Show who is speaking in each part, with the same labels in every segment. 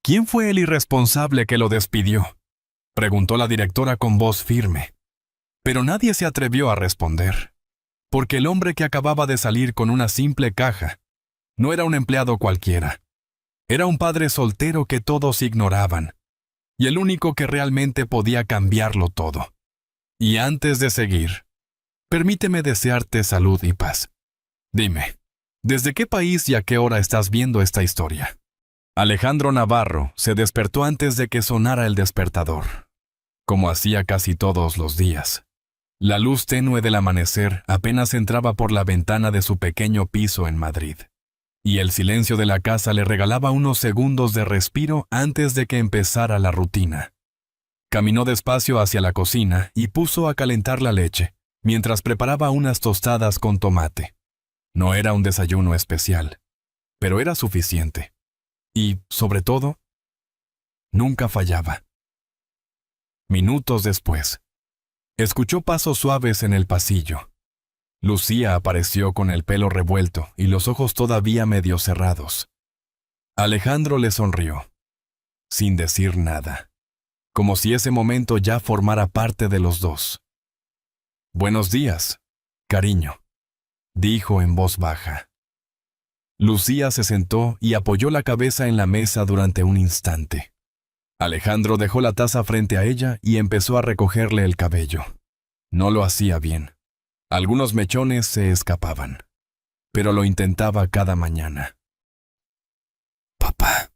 Speaker 1: ¿Quién fue el irresponsable que lo despidió?, preguntó la directora con voz firme. Pero nadie se atrevió a responder, porque el hombre que acababa de salir con una simple caja no era un empleado cualquiera. Era un padre soltero que todos ignoraban, y el único que realmente podía cambiarlo todo. Y antes de seguir, permíteme desearte salud y paz. Dime, ¿desde qué país y a qué hora estás viendo esta historia? Alejandro Navarro se despertó antes de que sonara el despertador, como hacía casi todos los días. La luz tenue del amanecer apenas entraba por la ventana de su pequeño piso en Madrid, y el silencio de la casa le regalaba unos segundos de respiro antes de que empezara la rutina. Caminó despacio hacia la cocina y puso a calentar la leche, mientras preparaba unas tostadas con tomate. No era un desayuno especial, pero era suficiente. Y, sobre todo, nunca fallaba. Minutos después, escuchó pasos suaves en el pasillo. Lucía apareció con el pelo revuelto y los ojos todavía medio cerrados. Alejandro le sonrió, sin decir nada, como si ese momento ya formara parte de los dos. «Buenos días, cariño», dijo en voz baja. Lucía se sentó y apoyó la cabeza en la mesa durante un instante. Alejandro dejó la taza frente a ella y empezó a recogerle el cabello. No lo hacía bien. Algunos mechones se escapaban, pero lo intentaba cada mañana. «Papá,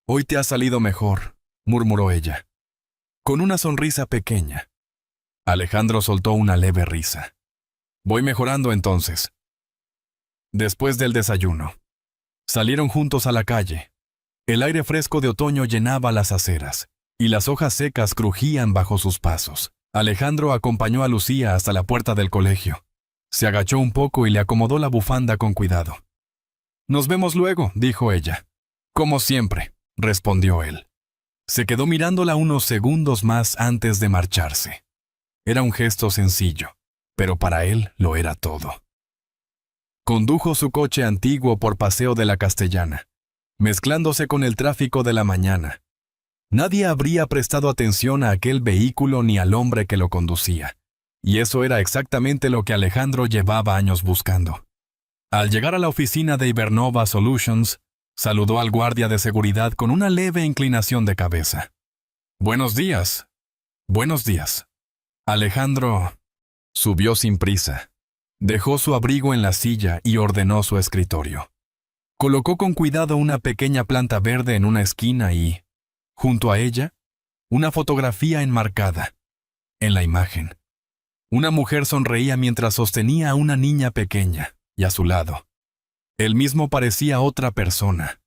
Speaker 1: hoy te ha salido mejor», murmuró ella, con una sonrisa pequeña. Alejandro soltó una leve risa. «Voy mejorando entonces». Después del desayuno, salieron juntos a la calle. El aire fresco de otoño llenaba las aceras, y las hojas secas crujían bajo sus pasos. Alejandro acompañó a Lucía hasta la puerta del colegio. Se agachó un poco y le acomodó la bufanda con cuidado. «Nos vemos luego», dijo ella. «Como siempre», respondió él. Se quedó mirándola unos segundos más antes de marcharse. Era un gesto sencillo, pero para él lo era todo. Condujo su coche antiguo por Paseo de la Castellana, mezclándose con el tráfico de la mañana. Nadie habría prestado atención a aquel vehículo ni al hombre que lo conducía, y eso era exactamente lo que Alejandro llevaba años buscando. Al llegar a la oficina de Ibernova Solutions, saludó al guardia de seguridad con una leve inclinación de cabeza. «Buenos días». «Buenos días». Alejandro subió sin prisa. Dejó su abrigo en la silla y ordenó su escritorio. Colocó con cuidado una pequeña planta verde en una esquina y, junto a ella, una fotografía enmarcada. En la imagen, una mujer sonreía mientras sostenía a una niña pequeña, y a su lado, él mismo parecía otra persona,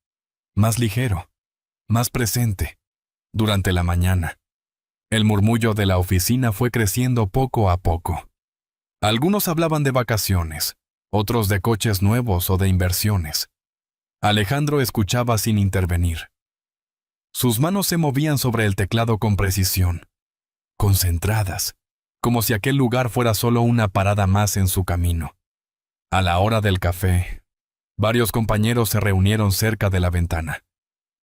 Speaker 1: más ligero, más presente. Durante la mañana, el murmullo de la oficina fue creciendo poco a poco. Algunos hablaban de vacaciones, otros de coches nuevos o de inversiones. Alejandro escuchaba sin intervenir. Sus manos se movían sobre el teclado con precisión, concentradas, como si aquel lugar fuera solo una parada más en su camino. A la hora del café, varios compañeros se reunieron cerca de la ventana.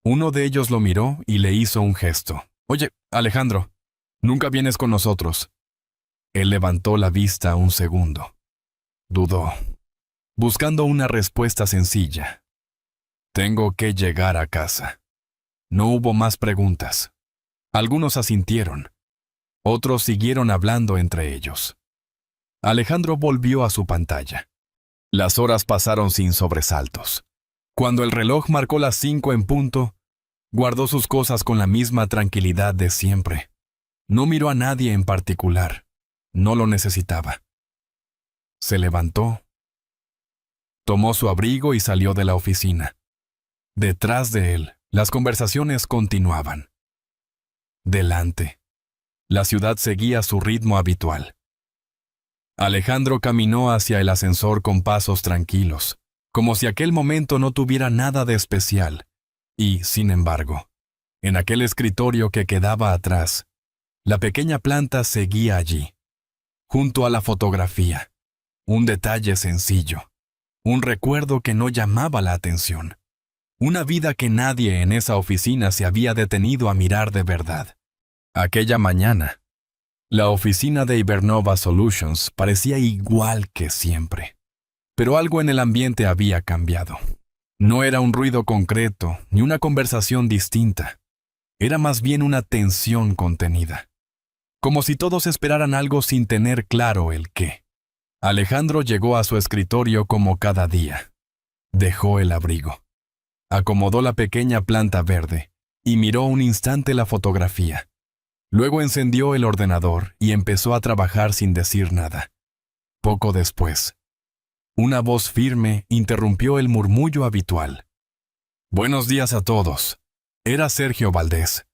Speaker 1: Uno de ellos lo miró y le hizo un gesto. «Oye, Alejandro, ¿nunca vienes con nosotros?» Él levantó la vista un segundo. Dudó, buscando una respuesta sencilla. «Tengo que llegar a casa». No hubo más preguntas. Algunos asintieron. Otros siguieron hablando entre ellos. Alejandro volvió a su pantalla. Las horas pasaron sin sobresaltos. Cuando el reloj marcó las 5 en punto, guardó sus cosas con la misma tranquilidad de siempre. No miró a nadie en particular. No lo necesitaba. Se levantó, tomó su abrigo y salió de la oficina. Detrás de él, las conversaciones continuaban. Delante, la ciudad seguía su ritmo habitual. Alejandro caminó hacia el ascensor con pasos tranquilos, como si aquel momento no tuviera nada de especial, y, sin embargo, en aquel escritorio que quedaba atrás, la pequeña planta seguía allí, junto a la fotografía, un detalle sencillo, un recuerdo que no llamaba la atención, Una vida que nadie en esa oficina se había detenido a mirar de verdad. Aquella mañana, la oficina de Ibernova Solutions parecía igual que siempre. Pero algo en el ambiente había cambiado. No era un ruido concreto, ni una conversación distinta. Era más bien una tensión contenida. Como si todos esperaran algo sin tener claro el qué. Alejandro llegó a su escritorio como cada día. Dejó el abrigo. Acomodó la pequeña planta verde y miró un instante la fotografía. Luego encendió el ordenador y empezó a trabajar sin decir nada. Poco después, una voz firme interrumpió el murmullo habitual. «Buenos días a todos». Era Sergio Valdés.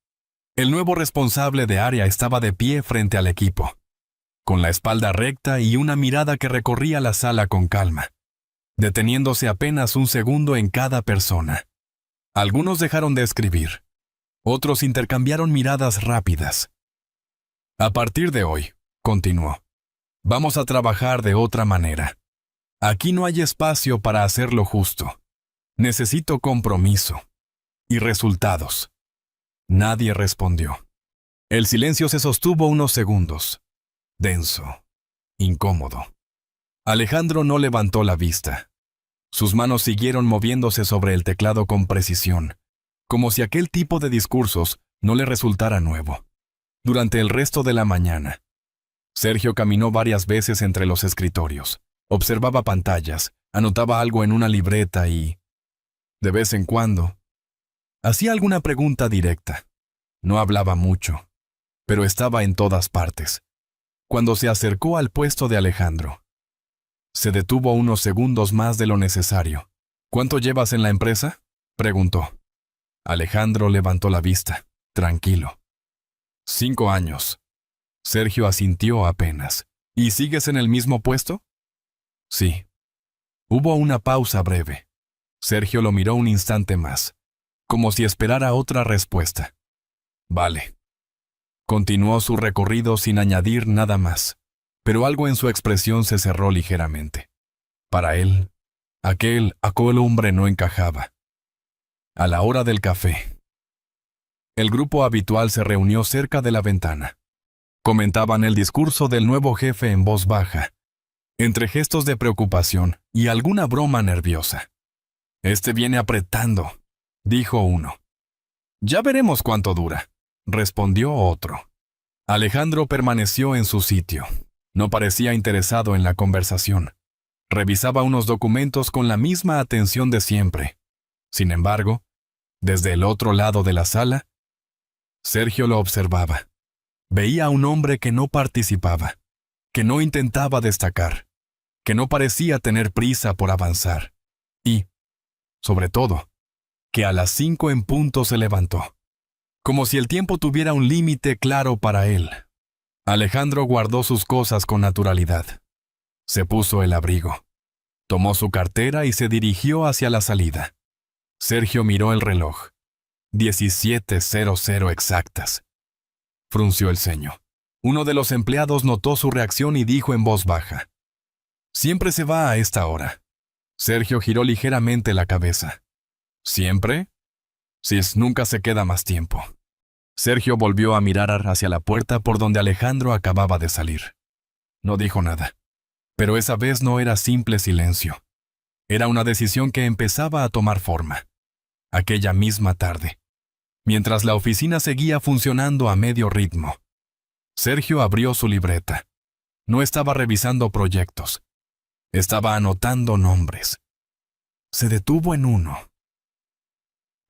Speaker 1: El nuevo responsable de área estaba de pie frente al equipo, con la espalda recta y una mirada que recorría la sala con calma, deteniéndose apenas un segundo en cada persona. Algunos dejaron de escribir. Otros intercambiaron miradas rápidas. «A partir de hoy», continuó, «vamos a trabajar de otra manera. Aquí no hay espacio para hacer lo justo. Necesito compromiso y resultados». Nadie respondió. El silencio se sostuvo unos segundos. Denso, incómodo. Alejandro no levantó la vista. Sus manos siguieron moviéndose sobre el teclado con precisión, como si aquel tipo de discursos no le resultara nuevo. Durante el resto de la mañana, Sergio caminó varias veces entre los escritorios, observaba pantallas, anotaba algo en una libreta y, de vez en cuando, hacía alguna pregunta directa. No hablaba mucho, pero estaba en todas partes. Cuando se acercó al puesto de Alejandro, se detuvo unos segundos más de lo necesario. «¿Cuánto llevas en la empresa?», preguntó. Alejandro levantó la vista, tranquilo. 5 años. Sergio asintió apenas. «¿Y sigues en el mismo puesto?». «Sí». Hubo una pausa breve. Sergio lo miró un instante más, como si esperara otra respuesta. «Vale». Continuó su recorrido sin añadir nada más, pero algo en su expresión se cerró ligeramente. Para él, aquel hombre no encajaba. A la hora del café, el grupo habitual se reunió cerca de la ventana. Comentaban el discurso del nuevo jefe en voz baja, entre gestos de preocupación y alguna broma nerviosa. «Este viene apretando», dijo uno. «Ya veremos cuánto dura», respondió otro. Alejandro permaneció en su sitio. No parecía interesado en la conversación. Revisaba unos documentos con la misma atención de siempre. Sin embargo, desde el otro lado de la sala, Sergio lo observaba. Veía a un hombre que no participaba, que no intentaba destacar, que no parecía tener prisa por avanzar. Y, sobre todo, que a las 5 en punto se levantó, como si el tiempo tuviera un límite claro para él. Alejandro guardó sus cosas con naturalidad. Se puso el abrigo, tomó su cartera y se dirigió hacia la salida. Sergio miró el reloj. 17:00 exactas. Frunció el ceño. Uno de los empleados notó su reacción y dijo en voz baja: «Siempre se va a esta hora». Sergio giró ligeramente la cabeza. «¿Siempre?». «Sí, nunca se queda más tiempo». Sergio volvió a mirar hacia la puerta por donde Alejandro acababa de salir. No dijo nada. Pero esa vez no era simple silencio. Era una decisión que empezaba a tomar forma. Aquella misma tarde, mientras la oficina seguía funcionando a medio ritmo, Sergio abrió su libreta. No estaba revisando proyectos. Estaba anotando nombres. Se detuvo en uno.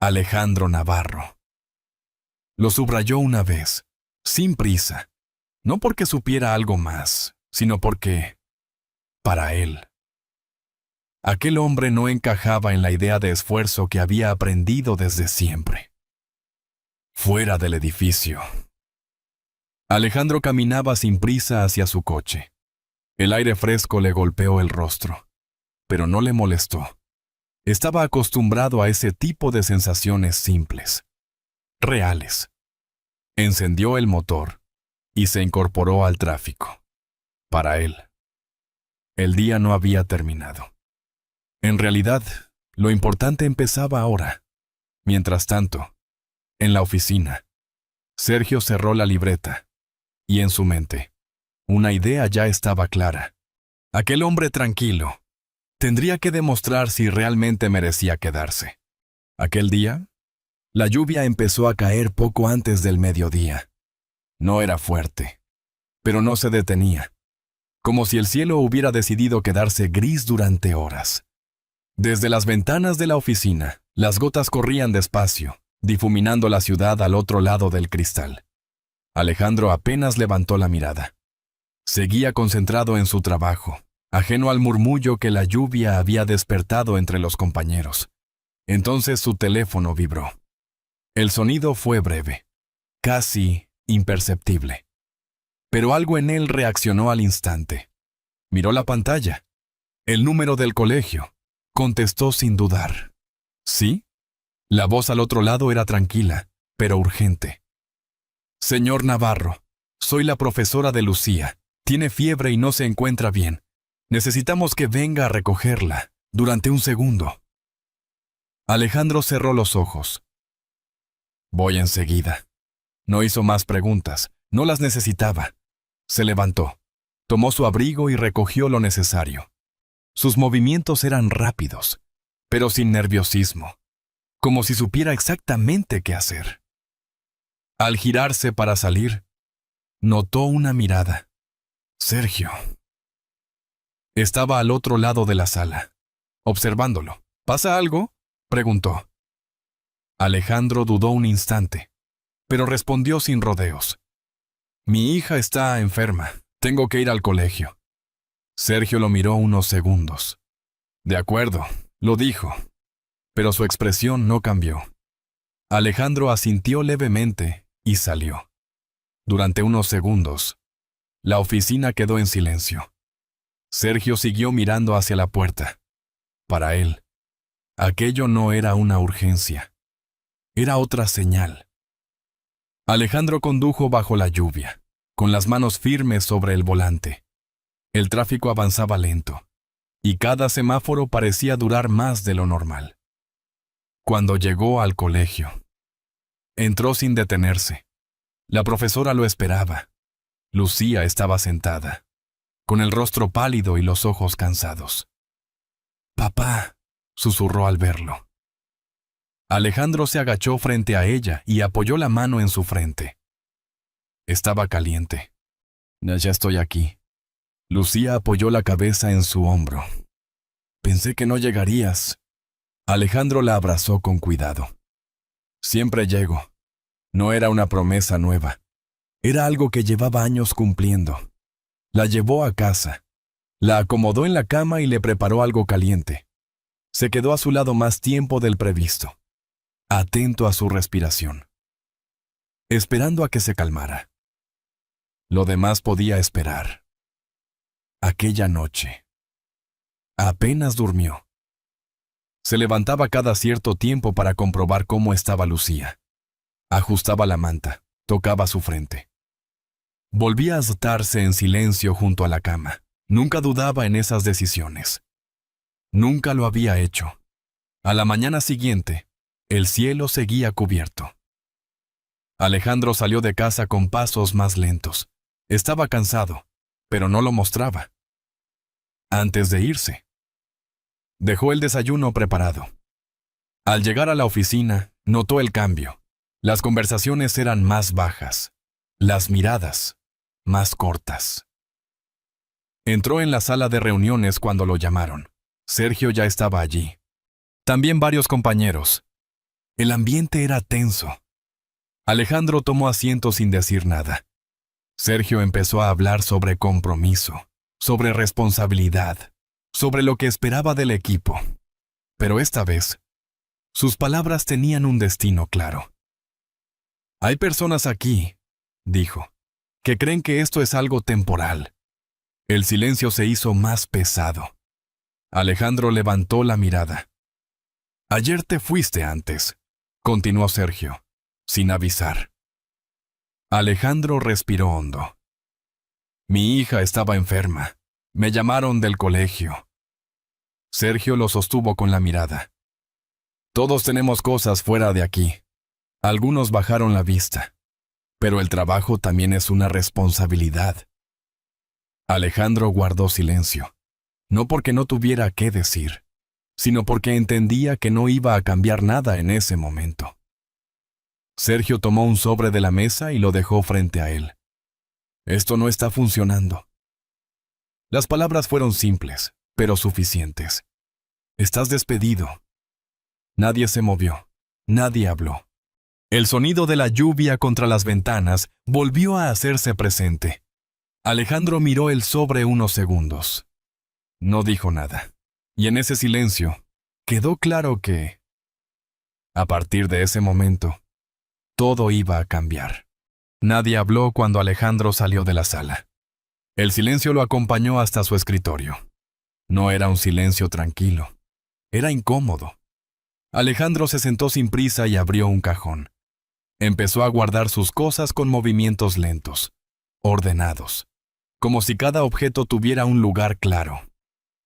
Speaker 1: Alejandro Navarro. Lo subrayó una vez, sin prisa, no porque supiera algo más, sino porque, para él, aquel hombre no encajaba en la idea de esfuerzo que había aprendido desde siempre. Fuera del edificio. Alejandro caminaba sin prisa hacia su coche. El aire fresco le golpeó el rostro, pero no le molestó. Estaba acostumbrado a ese tipo de sensaciones simples, reales. Encendió el motor y se incorporó al tráfico. Para él, el día no había terminado. En realidad, Lo importante empezaba ahora. Mientras tanto, en la oficina, Sergio cerró la libreta, y en su mente, una idea ya estaba clara. Aquel hombre tranquilo tendría que demostrar si realmente merecía quedarse. Aquel día, la lluvia empezó a caer poco antes del mediodía. No era fuerte, pero no se detenía, como si el cielo hubiera decidido quedarse gris durante horas. Desde las ventanas de la oficina, las gotas corrían despacio, difuminando la ciudad al otro lado del cristal. Alejandro apenas levantó la mirada. Seguía concentrado en su trabajo, ajeno al murmullo que la lluvia había despertado entre los compañeros. Entonces su teléfono vibró. El sonido fue breve, casi imperceptible. Pero algo en él reaccionó al instante. Miró la pantalla. El número del colegio. Contestó sin dudar. ¿Sí? La voz al otro lado era tranquila, pero urgente. Señor Navarro, soy la profesora de Lucía. Tiene fiebre y no se encuentra bien. Necesitamos que venga a recogerla, durante un segundo. Alejandro cerró los ojos. Voy enseguida. No hizo más preguntas, no las necesitaba. Se levantó, tomó su abrigo y recogió lo necesario. Sus movimientos eran rápidos, pero sin nerviosismo, como si supiera exactamente qué hacer. Al girarse para salir, notó una mirada. Sergio. Estaba al otro lado de la sala, observándolo. ¿Pasa algo?, preguntó. Alejandro dudó un instante, pero respondió sin rodeos. Mi hija está enferma. Tengo que ir al colegio. Sergio lo miró unos segundos. De acuerdo, lo dijo, pero su expresión no cambió. Alejandro asintió levemente y salió. Durante unos segundos, la oficina quedó en silencio. Sergio siguió mirando hacia la puerta. Para él, aquello no era una urgencia. Era otra señal. Alejandro condujo bajo la lluvia, con las manos firmes sobre el volante. El tráfico avanzaba lento, y cada semáforo parecía durar más de lo normal. Cuando llegó al colegio, entró sin detenerse. La profesora lo esperaba. Lucía estaba sentada, con el rostro pálido y los ojos cansados. «Papá», susurró al verlo. Alejandro se agachó frente a ella y apoyó la mano en su frente. Estaba caliente. «Ya estoy aquí». Lucía apoyó la cabeza en su hombro. «Pensé que no llegarías». Alejandro la abrazó con cuidado. «Siempre llego». No era una promesa nueva. Era algo que llevaba años cumpliendo. La llevó a casa. La acomodó en la cama y le preparó algo caliente. Se quedó a su lado más tiempo del previsto, atento a su respiración, esperando a que se calmara. Lo demás podía esperar. Aquella noche, apenas durmió. Se levantaba cada cierto tiempo para comprobar cómo estaba Lucía. Ajustaba la manta, tocaba su frente. Volvía a sentarse en silencio junto a la cama. Nunca dudaba en esas decisiones. Nunca lo había hecho. A la mañana siguiente, el cielo seguía cubierto. Alejandro salió de casa con pasos más lentos. Estaba cansado, pero no lo mostraba. Antes de irse, dejó el desayuno preparado. Al llegar a la oficina, notó el cambio. Las conversaciones eran más bajas, las miradas más cortas. Entró en la sala de reuniones cuando lo llamaron. Sergio ya estaba allí. También varios compañeros. El ambiente era tenso. Alejandro tomó asiento sin decir nada. Sergio empezó a hablar sobre compromiso, sobre responsabilidad, sobre lo que esperaba del equipo. Pero esta vez, sus palabras tenían un destino claro. Hay personas aquí, dijo, que creen que esto es algo temporal. El silencio se hizo más pesado. Alejandro levantó la mirada. Ayer te fuiste antes, continuó Sergio, sin avisar. Alejandro respiró hondo. Mi hija estaba enferma. Me llamaron del colegio. Sergio lo sostuvo con la mirada. Todos tenemos cosas fuera de aquí. Algunos bajaron la vista. Pero el trabajo también es una responsabilidad. Alejandro guardó silencio. No porque no tuviera qué decir, sino porque entendía que no iba a cambiar nada en ese momento. Sergio tomó un sobre de la mesa y lo dejó frente a él. Esto no está funcionando. Las palabras fueron simples, pero suficientes. Estás despedido. Nadie se movió. Nadie habló. El sonido de la lluvia contra las ventanas volvió a hacerse presente. Alejandro miró el sobre unos segundos. No dijo nada. Y en ese silencio, quedó claro que, a partir de ese momento, todo iba a cambiar. Nadie habló cuando Alejandro salió de la sala. El silencio lo acompañó hasta su escritorio. No era un silencio tranquilo. Era incómodo. Alejandro se sentó sin prisa y abrió un cajón. Empezó a guardar sus cosas con movimientos lentos, ordenados, como si cada objeto tuviera un lugar claro.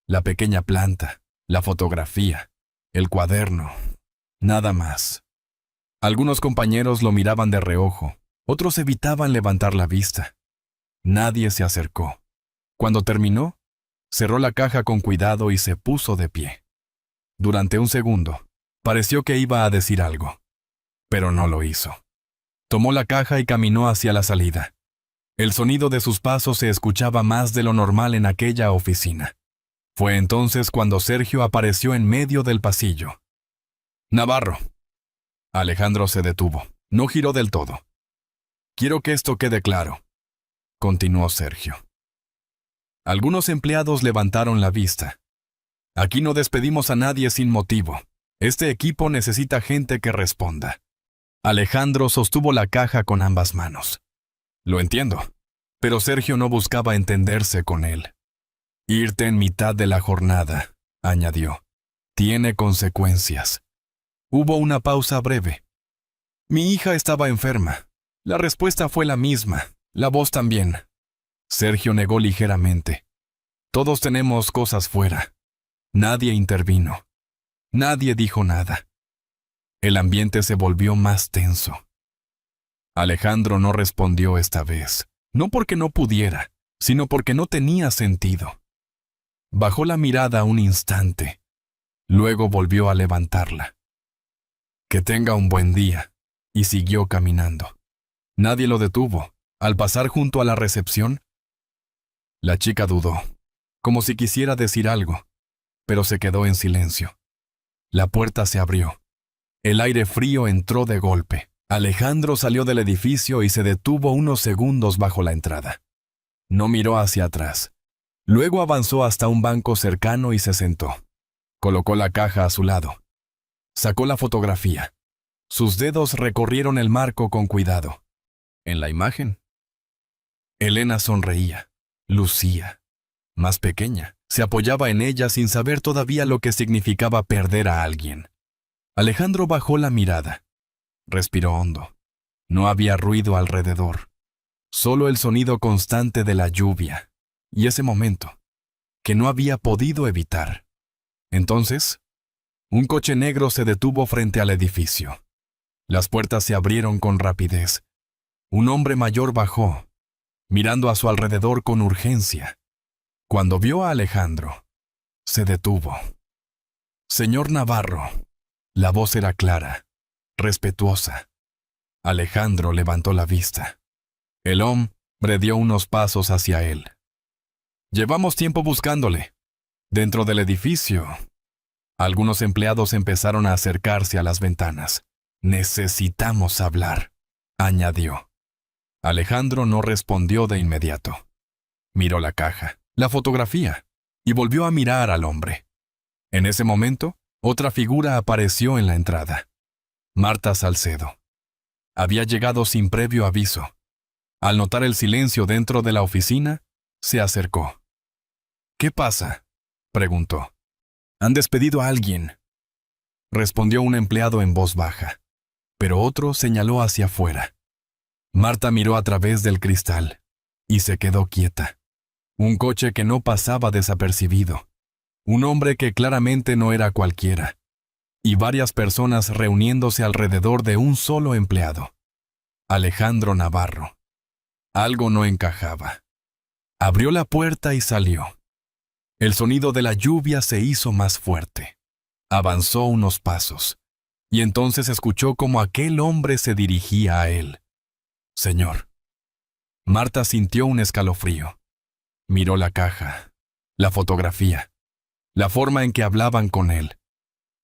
Speaker 1: La pequeña planta, la fotografía, el cuaderno, nada más. Algunos compañeros lo miraban de reojo, otros evitaban levantar la vista. Nadie se acercó. Cuando terminó, cerró la caja con cuidado y se puso de pie. Durante un segundo, pareció que iba a decir algo, pero no lo hizo. Tomó la caja y caminó hacia la salida. El sonido de sus pasos se escuchaba más de lo normal en aquella oficina. Fue entonces cuando Sergio apareció en medio del pasillo. «Navarro». Alejandro se detuvo. No giró del todo. «Quiero que esto quede claro», continuó Sergio. Algunos empleados levantaron la vista. «Aquí no despedimos a nadie sin motivo. Este equipo necesita gente que responda». Alejandro sostuvo la caja con ambas manos. «Lo entiendo», pero Sergio no buscaba entenderse con él. «Irte en mitad de la jornada», añadió, «tiene consecuencias». Hubo una pausa breve. «Mi hija estaba enferma». La respuesta fue la misma, la voz también. Sergio negó ligeramente. «Todos tenemos cosas fuera». Nadie intervino. Nadie dijo nada. El ambiente se volvió más tenso. Alejandro no respondió esta vez, no porque no pudiera, sino porque no tenía sentido. Bajó la mirada un instante. Luego volvió a levantarla. «Que tenga un buen día», y siguió caminando. Nadie lo detuvo. Al pasar junto a la recepción, la chica dudó, como si quisiera decir algo, pero se quedó en silencio. La puerta se abrió. El aire frío entró de golpe. Alejandro salió del edificio y se detuvo unos segundos bajo la entrada. No miró hacia atrás. Luego avanzó hasta un banco cercano y se sentó. Colocó la caja a su lado. Sacó la fotografía. Sus dedos recorrieron el marco con cuidado. En la imagen, Elena sonreía, lucía, más pequeña. Se apoyaba en ella sin saber todavía lo que significaba perder a alguien. Alejandro bajó la mirada. Respiró hondo. No había ruido alrededor. Solo el sonido constante de la lluvia. Y ese momento, que no había podido evitar. Entonces, un coche negro se detuvo frente al edificio. Las puertas se abrieron con rapidez. Un hombre mayor bajó, mirando a su alrededor con urgencia. Cuando vio a Alejandro, se detuvo. «Señor Navarro». La voz era clara, respetuosa. Alejandro levantó la vista. El hombre dio unos pasos hacia él. «Llevamos tiempo buscándole». Dentro del edificio, algunos empleados empezaron a acercarse a las ventanas. «Necesitamos hablar», añadió. Alejandro no respondió de inmediato. Miró la caja, la fotografía, y volvió a mirar al hombre. En ese momento, otra figura apareció en la entrada. Marta Salcedo. Había llegado sin previo aviso. Al notar el silencio dentro de la oficina, se acercó. «¿Qué pasa?», preguntó. «Han despedido a alguien», respondió un empleado en voz baja, pero otro señaló hacia afuera. Marta miró a través del cristal y se quedó quieta. Un coche que no pasaba desapercibido. Un hombre que claramente no era cualquiera. y varias personas reuniéndose alrededor de un solo empleado, Alejandro Navarro. Algo no encajaba. Abrió la puerta y salió. El sonido de la lluvia se hizo más fuerte. Avanzó unos pasos, y entonces escuchó cómo aquel hombre se dirigía a él. «Señor». Marta sintió un escalofrío. Miró la caja, la fotografía, la forma en que hablaban con él,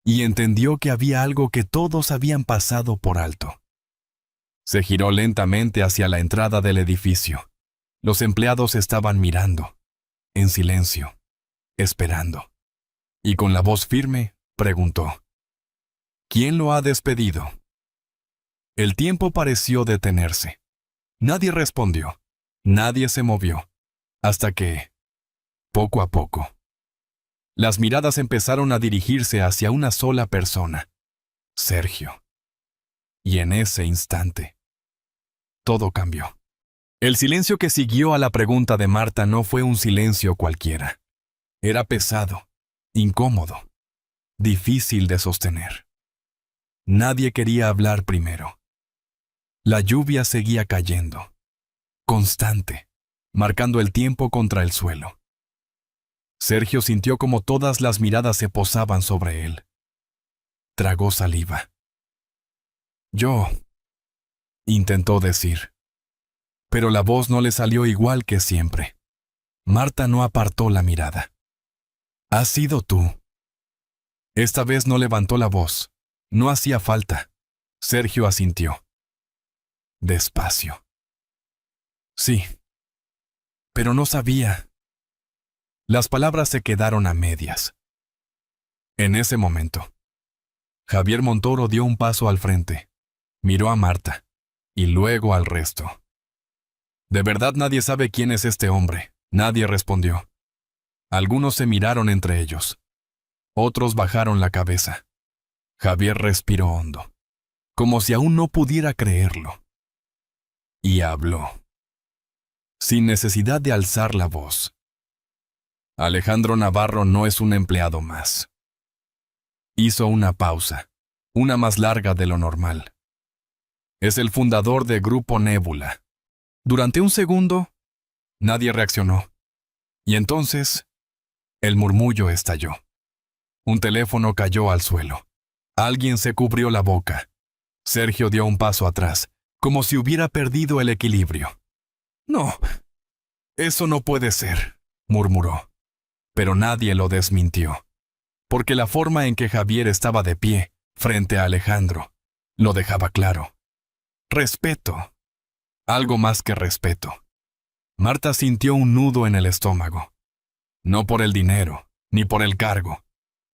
Speaker 1: y entendió que había algo que todos habían pasado por alto. Se giró lentamente hacia la entrada del edificio. Los empleados estaban mirando, en silencio, esperando. Y con la voz firme, preguntó: «¿Quién lo ha despedido?». El tiempo pareció detenerse. Nadie respondió, nadie se movió, hasta que, poco a poco, las miradas empezaron a dirigirse hacia una sola persona, Sergio. Y en ese instante, todo cambió. El silencio que siguió a la pregunta de Marta no fue un silencio cualquiera. Era pesado, incómodo, difícil de sostener. Nadie quería hablar primero. La lluvia seguía cayendo, constante, marcando el tiempo contra el suelo. Sergio sintió como todas las miradas se posaban sobre él. Tragó saliva. «Yo», intentó decir, pero la voz no le salió igual que siempre. Marta no apartó la mirada. «¿Has sido tú?». Esta vez no levantó la voz. No hacía falta. Sergio asintió. Despacio. «Sí». Pero no sabía. Las palabras se quedaron a medias. En ese momento, Javier Montoro dio un paso al frente, miró a Marta, y luego al resto. «¿De verdad nadie sabe quién es este hombre?». Nadie respondió. Algunos se miraron entre ellos. Otros bajaron la cabeza. Javier respiró hondo, como si aún no pudiera creerlo. Y habló, sin necesidad de alzar la voz. «Alejandro Navarro no es un empleado más». Hizo una pausa, una más larga de lo normal. «Es el fundador de Grupo Nébula». Durante un segundo, nadie reaccionó. Y entonces, el murmullo estalló. Un teléfono cayó al suelo. Alguien se cubrió la boca. Sergio dio un paso atrás, como si hubiera perdido el equilibrio. «No, eso no puede ser», murmuró. Pero nadie lo desmintió, porque la forma en que Javier estaba de pie, frente a Alejandro, lo dejaba claro. Respeto. Algo más que respeto. Marta sintió un nudo en el estómago. No por el dinero, ni por el cargo,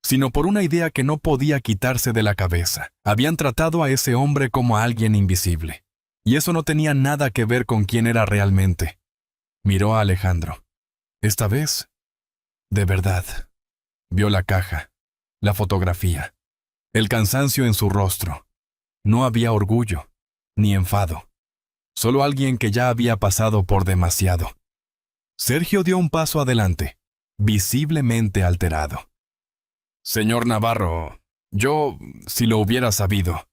Speaker 1: sino por una idea que no podía quitarse de la cabeza. Habían tratado a ese hombre como a alguien invisible, y eso no tenía nada que ver con quién era realmente. Miró a Alejandro. Esta vez, de verdad, vio la caja, la fotografía, el cansancio en su rostro. No había orgullo, ni enfado. Solo alguien que ya había pasado por demasiado. Sergio dio un paso adelante, visiblemente alterado. «Señor Navarro, yo, si lo hubiera sabido».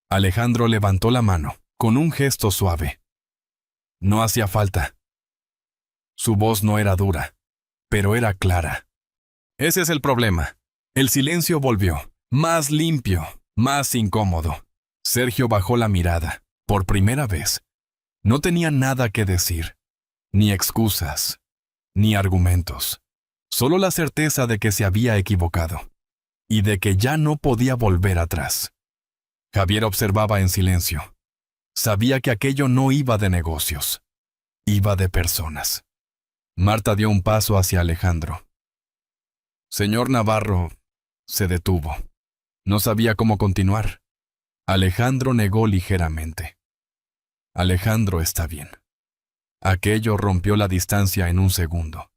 Speaker 1: Alejandro levantó la mano, con un gesto suave. No hacía falta. Su voz no era dura, pero era clara. Ese es el problema. El silencio volvió, más limpio, más incómodo. Sergio bajó la mirada, por primera vez. No tenía nada que decir, ni excusas, ni argumentos. Solo la certeza de que se había equivocado, y de que ya no podía volver atrás. Javier observaba en silencio. Sabía que aquello no iba de negocios, iba de personas. Marta dio un paso hacia Alejandro. «Señor Navarro», se detuvo. No sabía cómo continuar. Alejandro negó ligeramente. «Alejandro está bien». Aquello rompió la distancia en un segundo.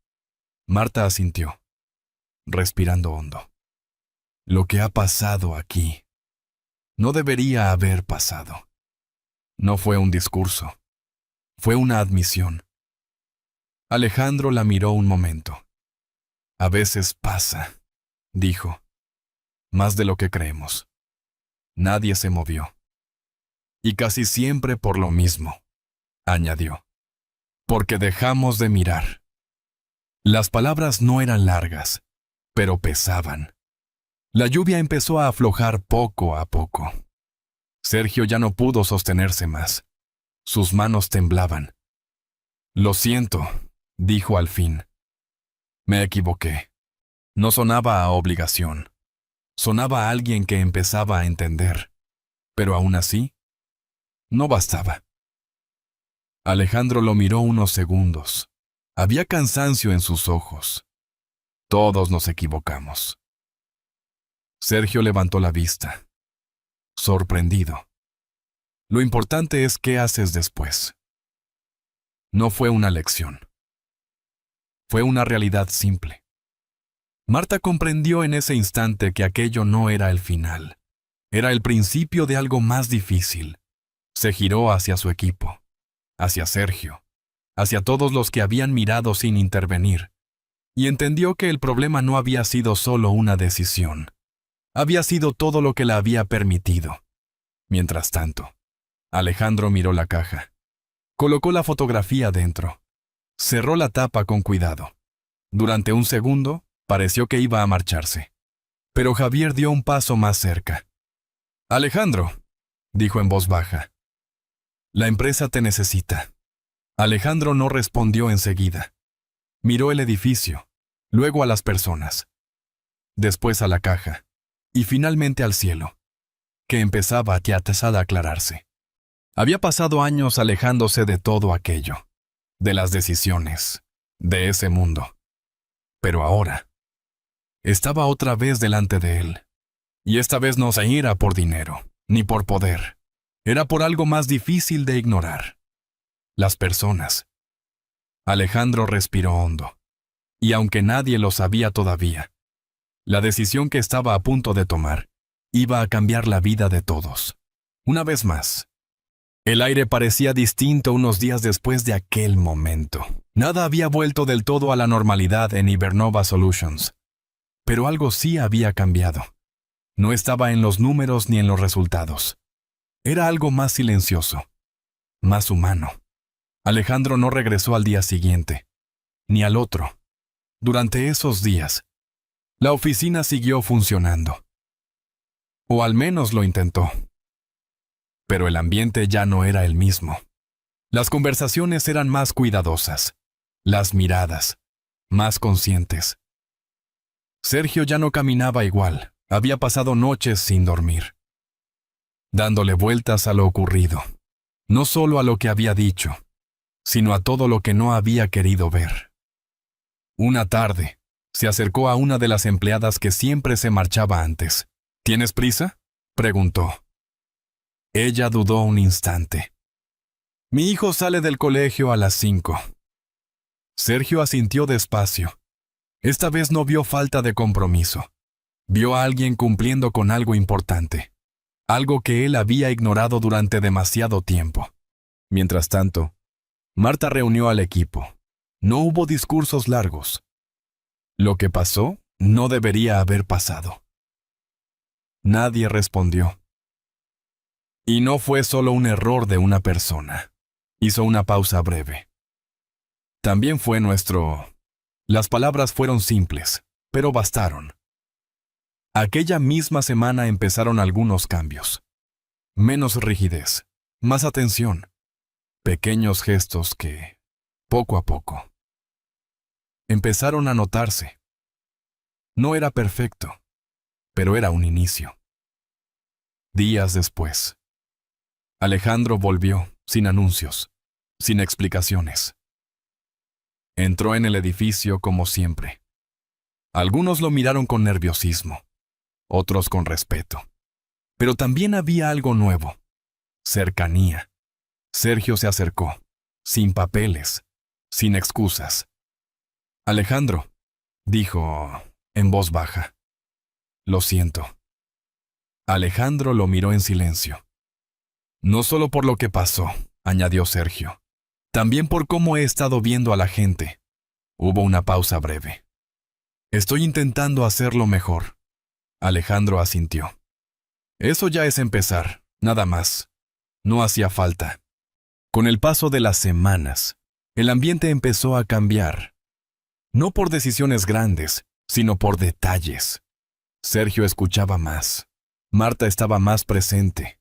Speaker 1: Marta asintió, respirando hondo. Lo que ha pasado aquí no debería haber pasado. No fue un discurso, fue una admisión. Alejandro la miró un momento. «A veces pasa», dijo. más de lo que creemos. Nadie se movió. Y casi siempre por lo mismo, añadió. Porque dejamos de mirar. Las palabras no eran largas, pero pesaban. La lluvia empezó a aflojar poco a poco. Sergio ya no pudo sostenerse más. Sus manos temblaban. Lo siento, dijo al fin. Me equivoqué. No sonaba a obligación. Sonaba a alguien que empezaba a entender. Pero aún así, no bastaba. Alejandro lo miró unos segundos. Había cansancio en sus ojos. Todos nos equivocamos. Sergio levantó la vista, sorprendido. Lo importante es qué haces después. No fue una lección. Fue una realidad simple. Marta comprendió en ese instante que aquello no era el final. Era el principio de algo más difícil. Se giró hacia su equipo, hacia Sergio, hacia todos los que habían mirado sin intervenir, y entendió que el problema no había sido solo una decisión. Había sido todo lo que la había permitido. Mientras tanto, Alejandro miró la caja. Colocó la fotografía dentro. Cerró la tapa con cuidado. Durante un segundo, pareció que iba a marcharse. Pero Javier dio un paso más cerca. «Alejandro», dijo en voz baja. «La empresa te necesita». Alejandro no respondió enseguida. Miró el edificio, luego a las personas, después a la caja, y finalmente al cielo, que empezaba ya a aclararse. Había pasado años alejándose de todo aquello, de las decisiones, de ese mundo. Pero ahora, estaba otra vez delante de él. Y esta vez no se era por dinero, ni por poder. Era por algo más difícil de ignorar. Las personas. Alejandro respiró hondo. Y aunque nadie lo sabía todavía, la decisión que estaba a punto de tomar iba a cambiar la vida de todos. Una vez más. El aire parecía distinto unos días después de aquel momento. Nada había vuelto del todo a la normalidad en Ibernova Solutions. Pero algo sí había cambiado. No estaba en los números ni en los resultados. Era algo más silencioso, más humano. Alejandro no regresó al día siguiente, ni al otro. Durante esos días, la oficina siguió funcionando. O al menos lo intentó. Pero el ambiente ya no era el mismo. Las conversaciones eran más cuidadosas, las miradas, más conscientes. Sergio ya no caminaba igual, había pasado noches sin dormir, dándole vueltas a lo ocurrido, no solo a lo que había dicho, sino a todo lo que no había querido ver. Una tarde, se acercó a una de las empleadas que siempre se marchaba antes. ¿Tienes prisa?, preguntó. Ella dudó un instante. Mi hijo sale del colegio a las 5. Sergio asintió despacio. Esta vez no vio falta de compromiso. Vio a alguien cumpliendo con algo importante. Algo que él había ignorado durante demasiado tiempo. Mientras tanto, Marta reunió al equipo. No hubo discursos largos. Lo que pasó no debería haber pasado. Nadie respondió. Y no fue solo un error de una persona. Hizo una pausa breve. También fue nuestro... Las palabras fueron simples, pero bastaron. Aquella misma semana empezaron algunos cambios. Menos rigidez, más atención. Pequeños gestos que, poco a poco, empezaron a notarse. No era perfecto, pero era un inicio. Días después, Alejandro volvió, sin anuncios, sin explicaciones. Entró en el edificio como siempre. Algunos lo miraron con nerviosismo, otros con respeto. Pero también había algo nuevo. Cercanía. Sergio se acercó, sin papeles, sin excusas. Alejandro, dijo en voz baja. Lo siento. Alejandro lo miró en silencio. No solo por lo que pasó, añadió Sergio. También por cómo he estado viendo a la gente. Hubo una pausa breve. Estoy intentando hacerlo mejor. Alejandro asintió. Eso ya es empezar, nada más. No hacía falta. Con el paso de las semanas, el ambiente empezó a cambiar. No por decisiones grandes, sino por detalles. Sergio escuchaba más. Marta estaba más presente.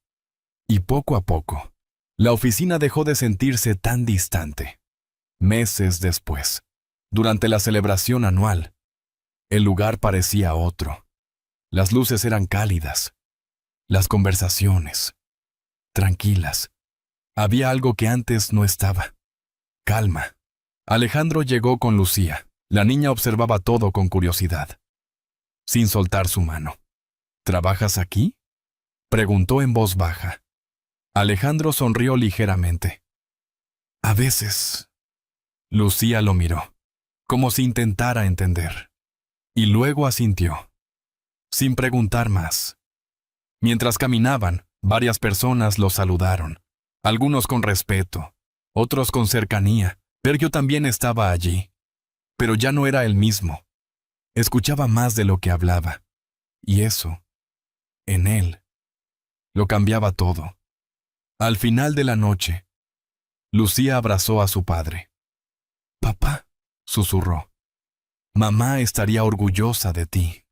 Speaker 1: Y poco a poco, la oficina dejó de sentirse tan distante. Meses después, durante la celebración anual, el lugar parecía otro. Las luces eran cálidas. Las conversaciones, tranquilas. Había algo que antes no estaba. Calma. Alejandro llegó con Lucía. La niña observaba todo con curiosidad, sin soltar su mano. ¿Trabajas aquí?, preguntó en voz baja. Alejandro sonrió ligeramente. A veces. Lucía lo miró, como si intentara entender, y luego asintió, sin preguntar más. Mientras caminaban, varias personas lo saludaron, algunos con respeto, otros con cercanía. Sergio también estaba allí, pero ya no era el mismo. Escuchaba más de lo que hablaba, y eso, en él, lo cambiaba todo. Al final de la noche, Lucía abrazó a su padre. «Papá», susurró, «mamá estaría orgullosa de ti».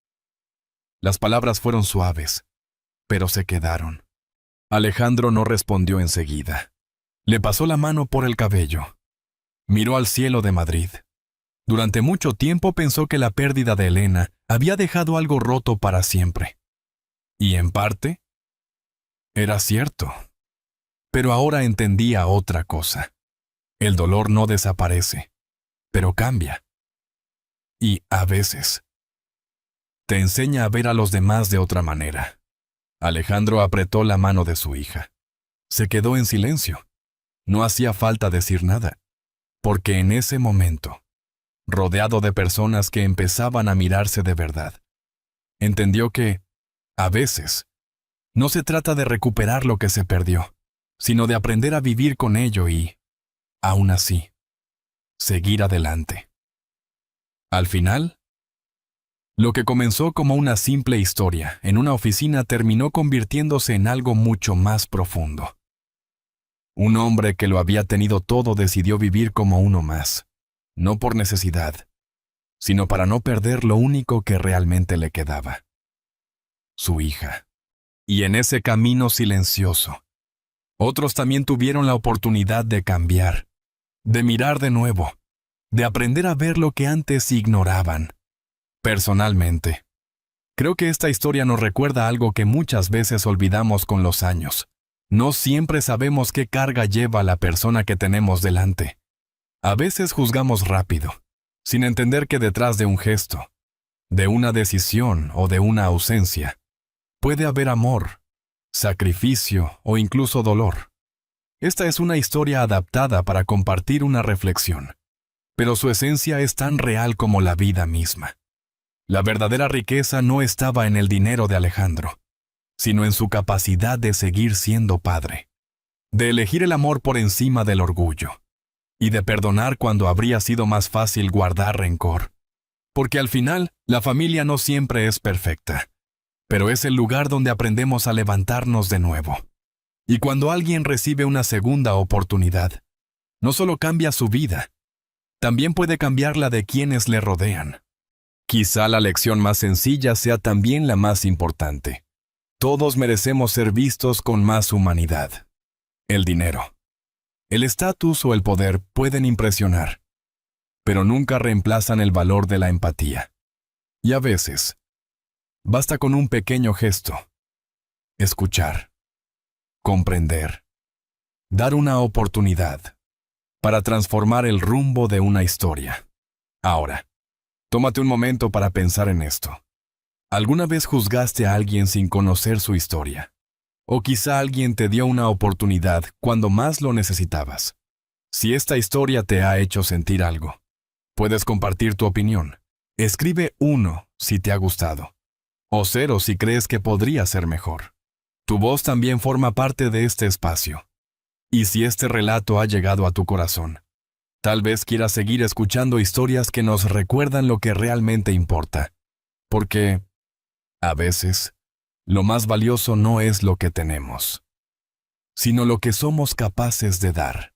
Speaker 1: Las palabras fueron suaves, pero se quedaron. Alejandro no respondió enseguida. Le pasó la mano por el cabello. Miró al cielo de Madrid. Durante mucho tiempo pensó que la pérdida de Elena había dejado algo roto para siempre. Y en parte, era cierto. Pero ahora entendía otra cosa. El dolor no desaparece, pero cambia. Y, a veces, te enseña a ver a los demás de otra manera. Alejandro apretó la mano de su hija. Se quedó en silencio. No hacía falta decir nada, porque en ese momento, rodeado de personas que empezaban a mirarse de verdad, entendió que, a veces, no se trata de recuperar lo que se perdió, sino de aprender a vivir con ello y, aún así, seguir adelante. Al final, lo que comenzó como una simple historia en una oficina terminó convirtiéndose en algo mucho más profundo. Un hombre que lo había tenido todo decidió vivir como uno más, no por necesidad, sino para no perder lo único que realmente le quedaba: su hija. Y en ese camino silencioso, otros también tuvieron la oportunidad de cambiar, de mirar de nuevo, de aprender a ver lo que antes ignoraban. Personalmente, creo que esta historia nos recuerda algo que muchas veces olvidamos con los años. No siempre sabemos qué carga lleva la persona que tenemos delante. A veces juzgamos rápido, sin entender que detrás de un gesto, de una decisión o de una ausencia, puede haber amor, sacrificio o incluso dolor. Esta es una historia adaptada para compartir una reflexión, pero su esencia es tan real como la vida misma. La verdadera riqueza no estaba en el dinero de Alejandro, sino en su capacidad de seguir siendo padre, de elegir el amor por encima del orgullo, y de perdonar cuando habría sido más fácil guardar rencor. Porque al final, la familia no siempre es perfecta, pero es el lugar donde aprendemos a levantarnos de nuevo. Y cuando alguien recibe una segunda oportunidad, no solo cambia su vida, también puede cambiar la de quienes le rodean. Quizá la lección más sencilla sea también la más importante. Todos merecemos ser vistos con más humanidad. El dinero, el estatus o el poder pueden impresionar, pero nunca reemplazan el valor de la empatía. Y a veces, basta con un pequeño gesto: escuchar, comprender, dar una oportunidad, para transformar el rumbo de una historia. Ahora, tómate un momento para pensar en esto. ¿Alguna vez juzgaste a alguien sin conocer su historia? O quizá alguien te dio una oportunidad cuando más lo necesitabas. Si esta historia te ha hecho sentir algo, puedes compartir tu opinión. Escribe 1 si te ha gustado, o 0 si crees que podría ser mejor. Tu voz también forma parte de este espacio. Y si este relato ha llegado a tu corazón, tal vez quieras seguir escuchando historias que nos recuerdan lo que realmente importa. Porque A veces, lo más valioso no es lo que tenemos, sino lo que somos capaces de dar.